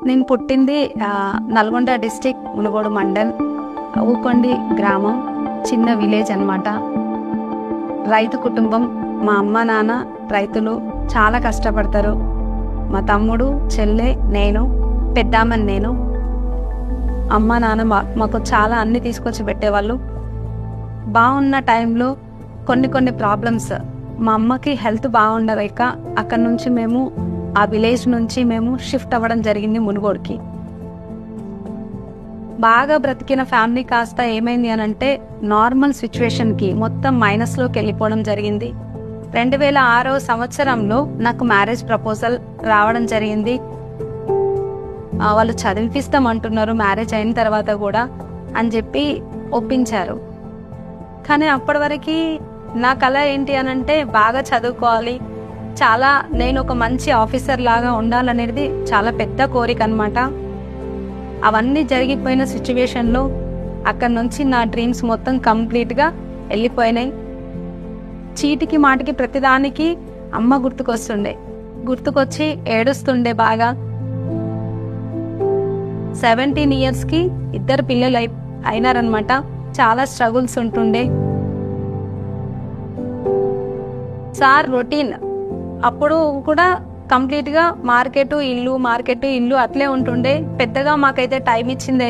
నేను పుట్టింది నల్గొండ డిస్టిక్ మునుగోడు మండల్ ఊకొండి గ్రామం, చిన్న విలేజ్ అన్నమాట. రైతు కుటుంబం. మా అమ్మ నాన్న రైతులు, చాలా కష్టపడతారు. మా తమ్ముడు, చెల్లె, నేను, పెద్దామని నేను. అమ్మ నాన్న మాకు చాలా అన్ని తీసుకొచ్చి పెట్టేవాళ్ళు. బాగున్న టైంలో కొన్ని ప్రాబ్లమ్స్, మా అమ్మకి హెల్త్ బాగుండలేక అక్కడి నుంచి మేము ఆ విలేజ్ నుంచి మేము షిఫ్ట్ అవ్వడం జరిగింది మునుగోడుకి. బాగా బ్రతికిన ఫ్యామిలీ కాస్త ఏమైంది అని అంటే నార్మల్ సిచ్యువేషన్కి మొత్తం మైనస్లోకి వెళ్ళిపోవడం జరిగింది. 2006 సంవత్సరంలో నాకు మ్యారేజ్ ప్రపోజల్ రావడం జరిగింది. వాళ్ళు చదివిపిస్తామంటున్నారు మ్యారేజ్ అయిన తర్వాత కూడా అని చెప్పి ఒప్పించారు. కానీ అప్పటి వరకు నా కళ ఏంటి అని అంటే బాగా చదువుకోవాలి, నేను ఒక మంచి ఆఫీసర్ లాగా ఉండాలనేది చాలా పెద్ద కోరిక అనమాట. అవన్నీ జరిగిపోయిన సిచ్యువేషన్లో అక్కడి నుంచి నా డ్రీమ్స్ మొత్తం కంప్లీట్గా వెళ్ళిపోయినాయి. చీటికి మాటికి ప్రతిదానికి అమ్మ గుర్తుకొచ్చి ఏడుస్తుండే బాగా. 17 yearsకి 2 పిల్లలు అయినారనమాట. చాలా స్ట్రగుల్స్ ఉంటుండే. సార్ రొటీన్ అప్పుడు కూడా కంప్లీట్గా మార్కెట్ ఇల్లు అట్లే ఉంటుండే. పెద్దగా మాకైతే టైం ఇచ్చింది